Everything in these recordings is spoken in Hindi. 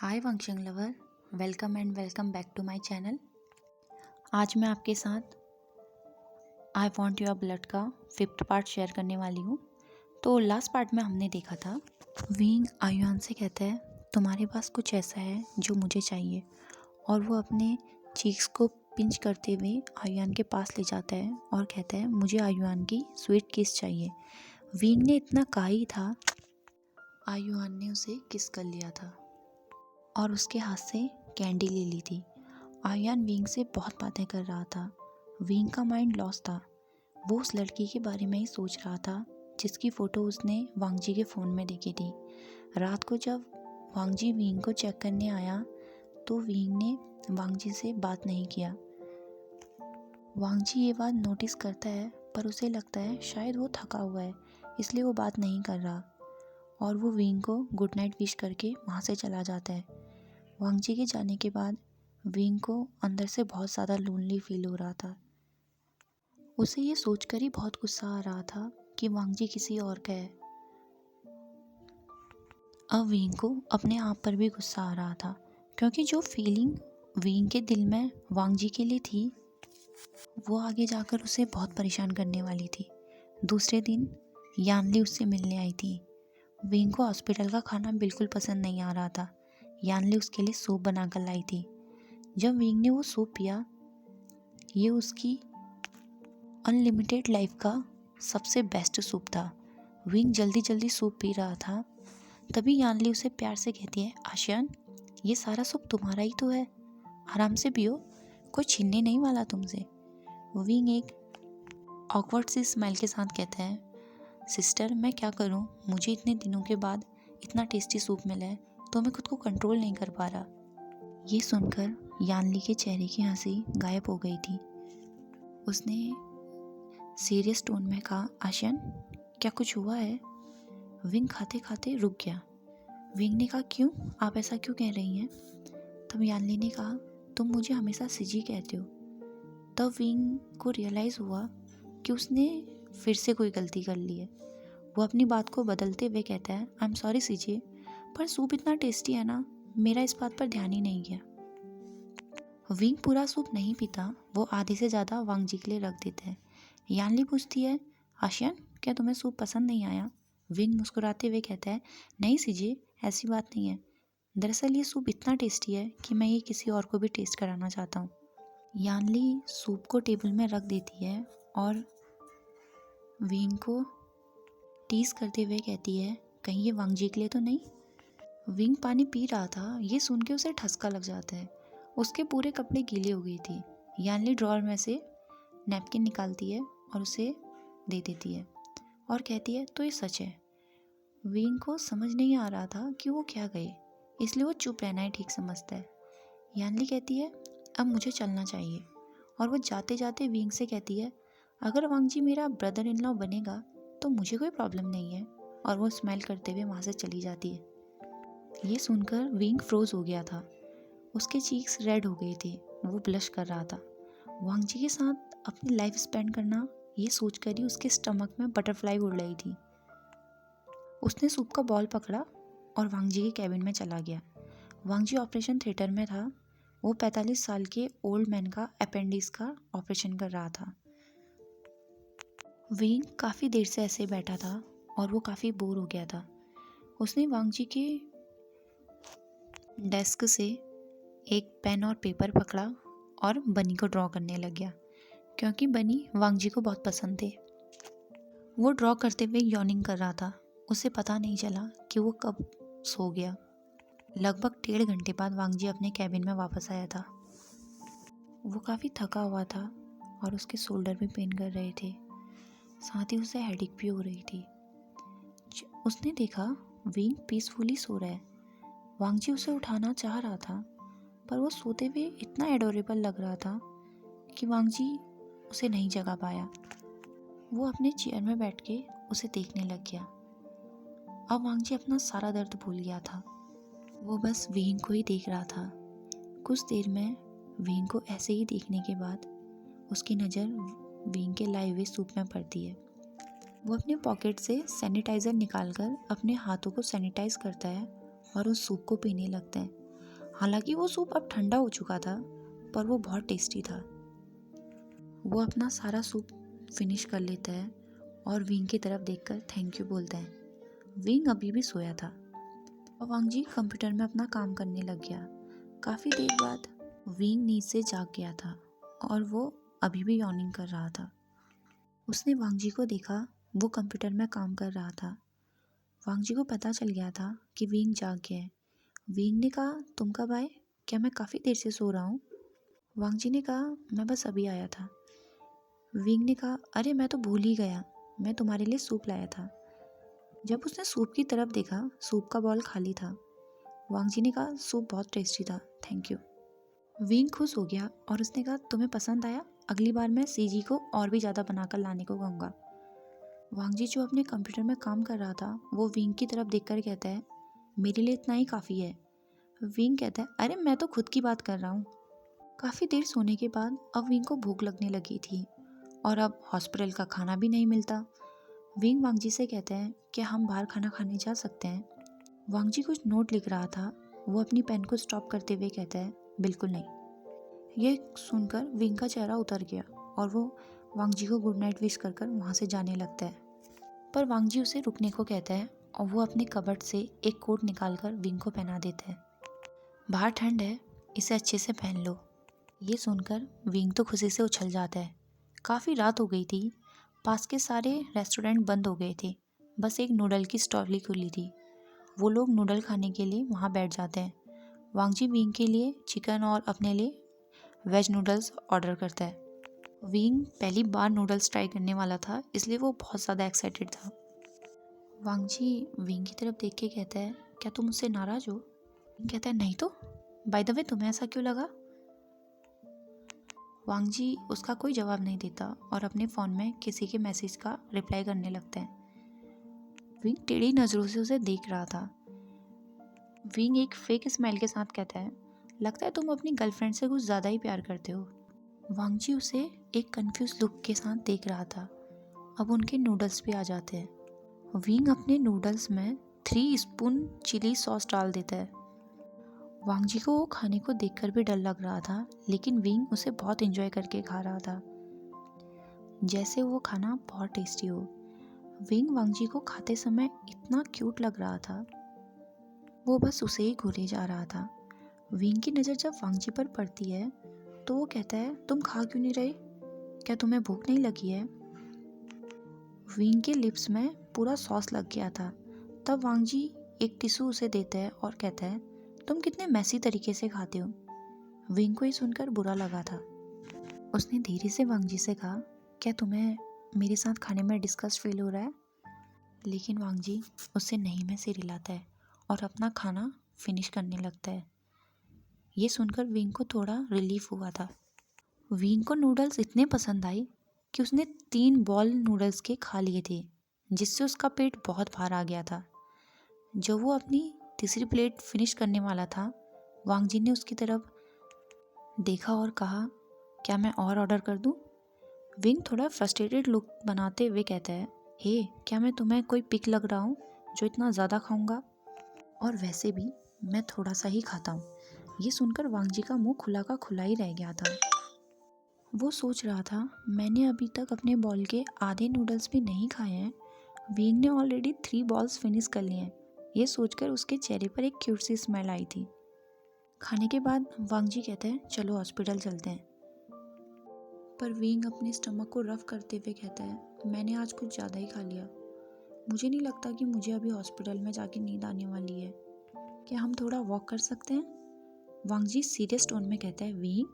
Hi function lover, welcome back to my channel. आज मैं आपके साथ आई वॉन्ट योर ब्लड का 5th पार्ट शेयर करने वाली हूँ। तो लास्ट पार्ट में हमने देखा था विंग आयुआन से कहता है तुम्हारे पास कुछ ऐसा है जो मुझे चाहिए, और वो अपने चीक्स को पिंच करते हुए आयुआन के पास ले जाता है और कहता है मुझे आयुआन की स्वीट किस चाहिए। विंग ने इतना कहा ही था, आयुआन ने उसे किस कर लिया था और उसके हाथ से कैंडी ले ली थी। आयुआन विंग से बहुत बातें कर रहा था। विंग का माइंड लॉस्ट था। वो उस लड़की के बारे में ही सोच रहा था जिसकी फ़ोटो उसने वांगजी के फ़ोन में देखी थी। रात को जब वांगजी विंग को चेक करने आया तो विंग ने वांगजी से बात नहीं किया। वांगजी ये बात नोटिस करता है, पर उसे लगता है शायद वो थका हुआ है, इसलिए वो बात नहीं कर रहा, और वो विंग को गुड नाइट विश करके वहाँ से चला जाता है। वांगजी के जाने के बाद विंग को अंदर से बहुत ज़्यादा लोनली फील हो रहा था। उसे ये सोचकर ही बहुत गुस्सा आ रहा था कि वांगजी किसी और का है। अब विंग को अपने आप पर भी गुस्सा आ रहा था, क्योंकि जो फीलिंग विंग के दिल में वांगजी के लिए थी वो आगे जाकर उसे बहुत परेशान करने वाली थी। दूसरे दिन यानली उससे मिलने आई थी। विंग को हॉस्पिटल का खाना बिल्कुल पसंद नहीं आ रहा था। यानली उसके लिए सूप बनाकर लाई थी। जब विंग ने वो सूप पिया, ये उसकी अनलिमिटेड लाइफ का सबसे बेस्ट सूप था। विंग जल्दी जल्दी सूप पी रहा था, तभी यानली उसे प्यार से कहती है, आशियान ये सारा सूप तुम्हारा ही तो है, आराम से पियो, कोई छीनने नहीं वाला तुमसे। विंग एक ऑकवर्ड सी स्माइल के साथ कहता है, सिस्टर मैं क्या करूं, मुझे इतने दिनों के बाद इतना टेस्टी सूप मिला है तो मैं खुद को कंट्रोल नहीं कर पा रहा। ये सुनकर यानली के चेहरे की हंसी गायब हो गई थी। उसने सीरियस टोन में कहा, आशियान क्या कुछ हुआ है? विंग खाते खाते रुक गया। विंग ने कहा, क्यों, आप ऐसा क्यों कह रही हैं? तब यानली ने कहा, तुम मुझे हमेशा सिजी कहते हो। तब विंग को रियलाइज़ हुआ कि उसने फिर से कोई गलती कर ली है। वो अपनी बात को बदलते हुए कहता है, आई एम सॉरी सीजे, पर सूप इतना टेस्टी है ना, मेरा इस बात पर ध्यान ही नहीं गया। विंग पूरा सूप नहीं पीता, वो आधे से ज़्यादा वांगजी के लिए रख देता है। यानली पूछती है, आशियान क्या तुम्हें सूप पसंद नहीं आया? विंग मुस्कुराते हुए कहता है, नहीं सीजे, ऐसी बात नहीं है, दरअसल ये सूप इतना टेस्टी है कि मैं ये किसी और को भी टेस्ट कराना चाहता हूँ। यानली सूप को टेबल में रख देती है और विंग को टीज करते हुए कहती है, कहीं ये वांगजी के लिए तो नहीं? विंग पानी पी रहा था, ये सुन के उसे ठसका लग जाता है। उसके पूरे कपड़े गीले हो गई थी। यानली ड्रॉअर में से नैपकिन निकालती है और उसे दे देती है और कहती है, तो ये सच है। विंग को समझ नहीं आ रहा था कि वो क्या कहे, इसलिए वो चुप रहना ही ठीक समझता है। यानली कहती है, अब मुझे चलना चाहिए, और वो जाते जाते विंग से कहती है, अगर वांगजी मेरा ब्रदर इन लॉ बनेगा तो मुझे कोई प्रॉब्लम नहीं है, और वो स्माइल करते हुए वहाँ से चली जाती है। ये सुनकर विंग फ्रोज हो गया था। उसके चीक्स रेड हो गए थे, वो ब्लश कर रहा था। वांगजी के साथ अपनी लाइफ स्पेंड करना, ये सोचकर ही उसके स्टमक में बटरफ्लाई उड़ रही थी। उसने सूप का बॉल पकड़ा और वांगजी के कैबिन में चला गया। वांगजी ऑपरेशन थिएटर में था। वो 45 साल के ओल्ड मैन का अपेंडिक्स का ऑपरेशन कर रहा था। विंग काफ़ी देर से ऐसे बैठा था और वो काफ़ी बोर हो गया था। उसने वांगजी के डेस्क से एक पेन और पेपर पकड़ा और बनी को ड्रॉ करने लग गया, क्योंकि बनी वांगजी को बहुत पसंद थे। वो ड्रॉ करते हुए यॉर्निंग कर रहा था। उसे पता नहीं चला कि वो कब सो गया। लगभग 1.5 घंटे बाद वांगजी अपने कैबिन में वापस आया था। वो काफ़ी थका हुआ था और उसके शोल्डर भी पेन कर रहे थे, साथ ही उसे हेडेक भी हो रही थी। उसने देखा विंग पीसफुली सो रहा है। वांगजी उसे उठाना चाह रहा था, पर वो सोते हुए इतना एडोरेबल लग रहा था कि वांगजी उसे नहीं जगा पाया। वो अपने चेयर में बैठ के उसे देखने लग गया। अब वांगजी अपना सारा दर्द भूल गया था। वो बस विंग को ही देख रहा था। कुछ देर में विंग को ऐसे ही देखने के बाद उसकी नज़र विंग के लाए हुए सूप में पड़ती है। वो अपने पॉकेट से सैनिटाइज़र निकालकर अपने हाथों को सैनिटाइज करता है और उस सूप को पीने लगता है। हालांकि वो सूप अब ठंडा हो चुका था, पर वो बहुत टेस्टी था। वो अपना सारा सूप फिनिश कर लेता है और विंग की तरफ देखकर थैंक यू बोलता है। विंग अभी भी सोया था और वांग जी कंप्यूटर में अपना काम करने लग गया। काफ़ी देर बाद विंग नींद से जाग गया था और वो अभी भी यॉर्निंग कर रहा था। उसने वांग जी को देखा, वो कंप्यूटर में काम कर रहा था। वांग जी को पता चल गया था कि विंग जाग गया है। विंग ने कहा, तुम कब आए? क्या मैं काफ़ी देर से सो रहा हूँ? वांग जी ने कहा, मैं बस अभी आया था। विंग ने कहा, अरे मैं तो भूल ही गया, मैं तुम्हारे लिए सूप लाया था। जब उसने सूप की तरफ देखा, सूप का बॉल खाली था। वांग जी ने कहा, सूप बहुत टेस्टी था, थैंक यू। विंग खुश हो गया और उसने कहा, तुम्हें पसंद आया? अगली बार मैं सीजी को और भी ज़्यादा बनाकर लाने को कहूँगा। वांग जी जो अपने कंप्यूटर में काम कर रहा था, वो विंग की तरफ देखकर कहता है, मेरे लिए इतना ही काफ़ी है। विंग कहता है, अरे मैं तो खुद की बात कर रहा हूँ। काफ़ी देर सोने के बाद अब विंग को भूख लगने लगी थी और अब हॉस्पिटल का खाना भी नहीं मिलता। विंग वांग जी से कहते हैं कि हम बाहर खाना खाने जा सकते हैं। वांग जी कुछ नोट लिख रहा था, वो अपनी पेन को स्टॉप करते हुए कहता है, बिल्कुल नहीं। ये सुनकर विंग का चेहरा उतर गया और वो वांग जी को गुड नाइट विश कर वहाँ से जाने लगता है। पर वांग जी उसे रुकने को कहता है और वो अपने कबर्ड से एक कोट निकालकर विंग को पहना देता है। बाहर ठंड है, इसे अच्छे से पहन लो। ये सुनकर विंग तो खुशी से उछल जाता है। काफ़ी रात हो गई थी, पास के सारे रेस्टोरेंट बंद हो गए थे, बस एक नूडल की स्टॉल ही खुली थी। वो लोग नूडल खाने के लिए वहाँ बैठ जाते हैं। वांग जी विंग के लिए चिकन और अपने लिए वेज नूडल्स ऑर्डर करता है। विंग पहली बार नूडल्स ट्राई करने वाला था, इसलिए वो बहुत ज़्यादा एक्साइटेड था। वांग जी विंग की तरफ देख के कहता है, क्या तुम मुझसे नाराज़ हो? विंग कहता है, नहीं तो, बाय द वे तुम्हें ऐसा क्यों लगा? वांग जी उसका कोई जवाब नहीं देता और अपने फ़ोन में किसी के मैसेज का रिप्लाई करने लगता है। विंग टेढ़ी नज़रों से उसे देख रहा था। विंग एक फेक स्माइल के साथ कहता है, लगता है तुम अपनी गर्लफ्रेंड से कुछ ज़्यादा ही प्यार करते हो। वांग जी उसे एक कंफ्यूज लुक के साथ देख रहा था। अब उनके नूडल्स भी आ जाते हैं। विंग अपने नूडल्स में 3 स्पून चिली सॉस डाल देता है। वांग जी को वो खाने को देखकर भी डर लग रहा था, लेकिन विंग उसे बहुत एंजॉय करके खा रहा था, जैसे वो खाना बहुत टेस्टी हो। विंग वांग जी को खाते समय इतना क्यूट लग रहा था, वो बस उसे ही घूरे जा रहा था। विंग की नज़र जब वांग जी पर पड़ती है तो वो कहता है, तुम खा क्यों नहीं रहे? क्या तुम्हें भूख नहीं लगी है? विंग के लिप्स में पूरा सॉस लग गया था। तब वांग जी एक टिश्यू उसे देता है और कहता है, तुम कितने मैसी तरीके से खाते हो। विंग को ये सुनकर बुरा लगा था। उसने धीरे से वांग जी से कहा, क्या तुम्हें मेरे साथ खाने में डिस्गस्ट फील हो रहा है? लेकिन वांग जी उससे नहीं में सिर हिलाता है और अपना खाना फिनिश करने लगता है। ये सुनकर विंग को थोड़ा रिलीफ हुआ था। विंग को नूडल्स इतने पसंद आई कि उसने 3 बॉल नूडल्स के खा लिए थे, जिससे उसका पेट बहुत भार आ गया था। जब वो अपनी तीसरी प्लेट फिनिश करने वाला था, वांग जी ने उसकी तरफ देखा और कहा, क्या मैं और ऑर्डर कर दूं? विंग थोड़ा फ्रस्ट्रेटेड लुक बनाते हुए कहता है, हे, क्या मैं तुम्हें कोई पिक लग रहा हूँ जो इतना ज़्यादा खाऊंगा? और वैसे भी मैं थोड़ा सा ही खाता हूँ। ये सुनकर वांग जी का मुंह खुला का खुला ही रह गया था। वो सोच रहा था, मैंने अभी तक अपने बॉल के आधे नूडल्स भी नहीं खाए हैं, विंग ने ऑलरेडी 3 बॉल्स फिनिश कर लिए हैं। ये सोचकर उसके चेहरे पर एक क्यूट सी स्माइल आई थी। खाने के बाद वांग जी कहते हैं, चलो हॉस्पिटल चलते हैं। पर विंग अपने स्टमक को रफ करते हुए कहता है, मैंने आज कुछ ज़्यादा ही खा लिया, मुझे नहीं लगता कि मुझे अभी हॉस्पिटल में जाके नींद आने वाली है। क्या हम थोड़ा वॉक कर सकते हैं? वांग जी सीरियस टोन में कहता है, विंग,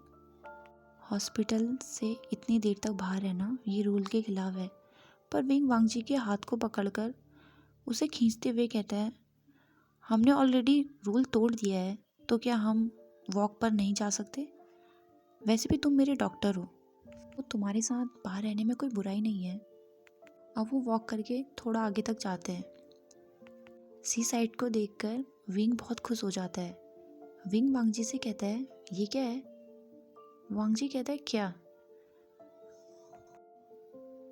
हॉस्पिटल से इतनी देर तक बाहर रहना ये रूल के खिलाफ है। पर विंग वांग जी के हाथ को पकड़कर उसे खींचते हुए कहता है, हमने ऑलरेडी रूल तोड़ दिया है, तो क्या हम वॉक पर नहीं जा सकते? वैसे भी तुम मेरे डॉक्टर हो, तो तुम्हारे साथ बाहर रहने में कोई बुराई नहीं है। अब वो वॉक करके थोड़ा आगे तक जाते हैं। सी साइड को देखकर विंग बहुत खुश हो जाता है। विंग वांग जी से कहता है, ये क्या है? वांग जी कहता है, क्या?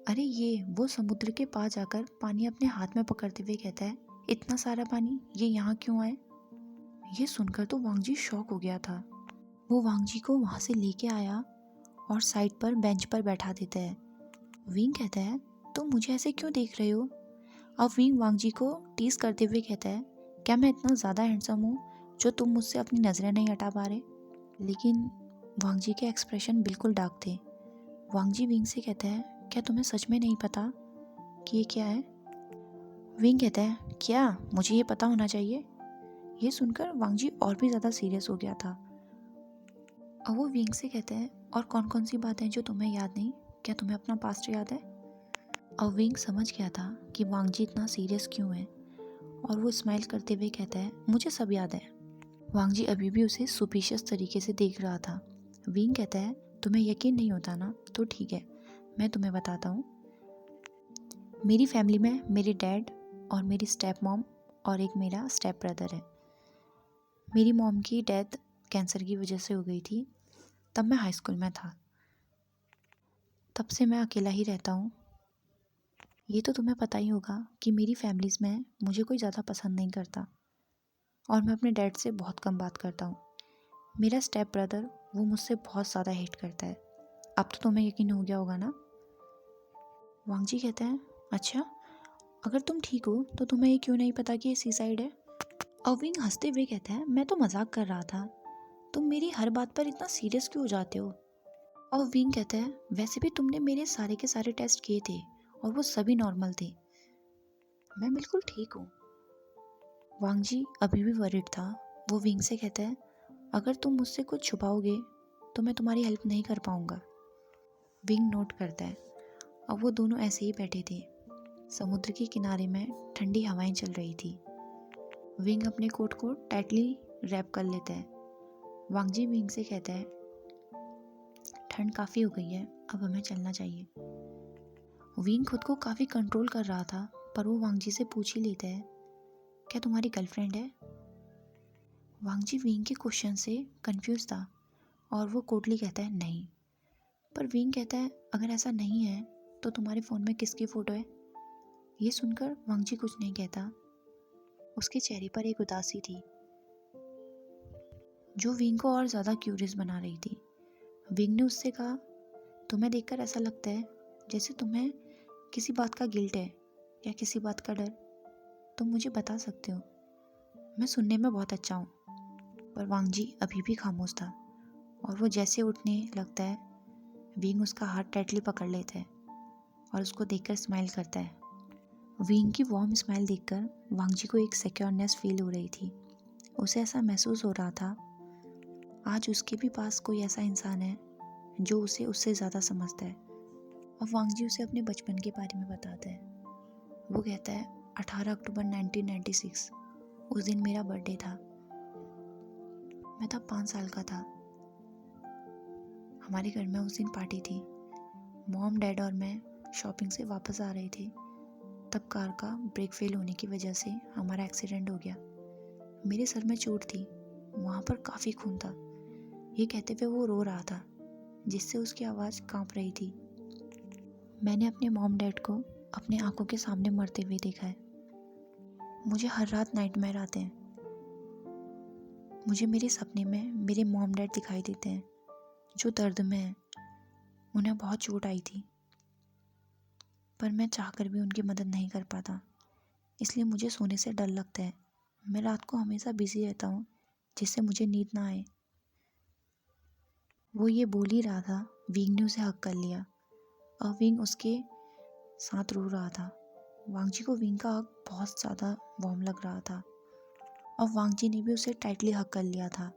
अरे ये वो समुद्र के पास जाकर पानी अपने हाथ में पकड़ते हुए कहता है, इतना सारा पानी ये यहाँ क्यों आए? ये सुनकर तो वांगजी शॉक हो गया था। वो वांगजी को वहाँ से लेके आया और साइड पर बेंच पर बैठा देता है। विंग कहता है, तुम मुझे ऐसे क्यों देख रहे हो? अब विंग वांगजी को टीज करते हुए कहता है, क्या मैं इतना ज़्यादा हैंडसम हूँ जो तुम मुझसे अपनी नज़रें नहीं हटा पा रहे? लेकिन वांगजी के एक्सप्रेशन बिल्कुल डार्क थे। वांगजी विंग से कहता है, क्या तुम्हें सच में नहीं पता कि ये क्या है? विंग कहता है, क्या मुझे ये पता होना चाहिए? ये सुनकर वांगजी और भी ज़्यादा सीरियस हो गया था। अब वो विंग से कहता है, और कौन कौन सी बातें जो तुम्हें याद नहीं? क्या तुम्हें अपना पास्ट याद है? अब विंग समझ गया था कि वांगजी इतना सीरियस क्यों है और वो स्माइल करते हुए कहता है, मुझे सब याद है। वांगजी अभी भी उसे सुपिशियस तरीके से देख रहा था। विंग कहता है, तुम्हें यकीन नहीं होता ना? तो ठीक है, मैं तुम्हें बताता हूँ। मेरी फैमिली में मेरे डैड और मेरी स्टेप मॉम और एक मेरा स्टेप ब्रदर है। मेरी मॉम की डेथ कैंसर की वजह से हो गई थी। तब मैं हाई स्कूल में था। तब से मैं अकेला ही रहता हूँ। ये तो तुम्हें पता ही होगा कि मेरी फैमिलीज़ में मुझे कोई ज़्यादा पसंद नहीं करता और मैं अपने डैड से बहुत कम बात करता हूँ। मेरा स्टेप ब्रदर वो मुझसे बहुत ज़्यादा हेट करता है। अब तो तुम्हें यकीन हो गया होगा ना? वांगजी कहते हैं, अच्छा, अगर तुम ठीक हो तो तुम्हें ये क्यों नहीं पता कि ये सी साइड है? और विंग हंसते हुए कहता है, मैं तो मजाक कर रहा था, तुम मेरी हर बात पर इतना सीरियस क्यों हो जाते हो? और विंग कहता है, वैसे भी तुमने मेरे सारे के सारे टेस्ट किए थे और वो सभी नॉर्मल थे। मैं बिल्कुल ठीक हूँ। वांगजी अभी भी वरिड था। वो विंग से कहता है, अगर तुम मुझसे कुछ छुपाओगे तो मैं तुम्हारी हेल्प नहीं कर पाऊंगा। विंग नोट करता है। अब वो दोनों ऐसे ही बैठे थे। समुद्र के किनारे में ठंडी हवाएं चल रही थी। विंग अपने कोट को टाइटली रैप कर लेता है। वांगजी विंग से कहता है, ठंड काफ़ी हो गई है, अब हमें चलना चाहिए। विंग खुद को काफ़ी कंट्रोल कर रहा था, पर वो वांगजी से पूछ ही लेता है, क्या तुम्हारी गर्लफ्रेंड है? वांगजी विंग के क्वेश्चन से कंफ्यूज था और वो कोटली कहता है, नहीं। पर विंग कहता है, अगर ऐसा नहीं है तो तुम्हारे फ़ोन में किसकी फ़ोटो है? ये सुनकर वांगजी कुछ नहीं कहता। उसके चेहरे पर एक उदासी थी जो विंग को और ज़्यादा क्यूरियस बना रही थी। विंग ने उससे कहा, तुम्हें देखकर ऐसा लगता है जैसे तुम्हें किसी बात का गिल्ट है या किसी बात का डर। तुम मुझे बता सकते हो, मैं सुनने में बहुत अच्छा हूँ। पर वांगजी अभी भी खामोश था और वो जैसे उठने लगता है, विंग उसका हाथ टाइटली पकड़ लेता है और उसको देखकर स्माइल करता है। विंग की वार्म स्माइल देखकर वांगजी को एक सिक्योरनेस फील हो रही थी। उसे ऐसा महसूस हो रहा था आज उसके भी पास कोई ऐसा इंसान है जो उसे उससे ज़्यादा समझता है। अब वांगजी उसे अपने बचपन के बारे में बताता है। वो कहता है, 18 अक्टूबर 1996 उस दिन मेरा बर्थडे था। मैं तब 5 साल का था। हमारे घर में उस दिन पार्टी थी। मॉम, डैड और मैं शॉपिंग से वापस आ रहे थे। तब कार का ब्रेक फेल होने की वजह से हमारा एक्सीडेंट हो गया। मेरे सर में चोट थी, वहाँ पर काफ़ी खून था। ये कहते हुए वो रो रहा था, जिससे उसकी आवाज़ कांप रही थी। मैंने अपने मॉम डैड को अपने आंखों के सामने मरते हुए देखा है। मुझे हर रात नाइटमेयर आते हैं। मुझे मेरे सपने में मेरे मॉम डैड दिखाई देते हैं जो दर्द में हैं। उन्हें बहुत चोट आई थी, पर मैं चाहकर भी उनकी मदद नहीं कर पाता, इसलिए मुझे सोने से डर लगता है। मैं रात को हमेशा बिजी रहता हूँ, जिससे मुझे नींद ना आए। वो ये बोल ही रहा था, विंग ने उसे हक कर लिया और विंग उसके साथ रो रहा था। वांगजी को विंग का हक बहुत ज़्यादा वार्म लग रहा था और वांगजी ने भी उसे टाइटली हक कर लिया था।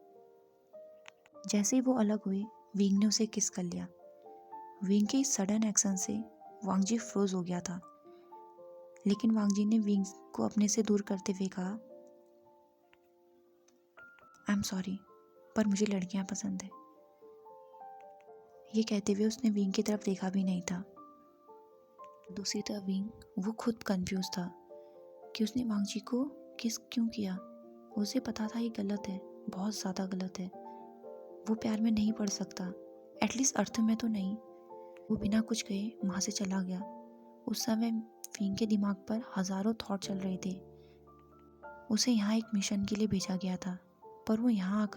जैसे ही वो अलग हुई, विंग ने उसे किस कर लिया। विंग के इस सडन एक्शन से वांगजी फ्रोज हो गया था, लेकिन वांगजी ने विंग को अपने से दूर करते हुए कहा, आई एम सॉरी, पर मुझे लड़कियां पसंद है। ये कहते हुए उसने विंग की तरफ देखा भी नहीं था। दूसरी तरफ विंग, वो खुद कंफ्यूज था कि उसने वांगजी को किस क्यों किया। उसे पता था ये गलत है, बहुत ज़्यादा गलत है। वो प्यार में नहीं पड़ सकता, एटलीस्ट अर्थ में तो नहीं। वो बिना कुछ कहे वहाँ से चला गया। उस समय विंग के दिमाग पर हज़ारों थॉट चल रहे थे। उसे यहाँ एक मिशन के लिए भेजा गया था, पर वो यहाँ आकर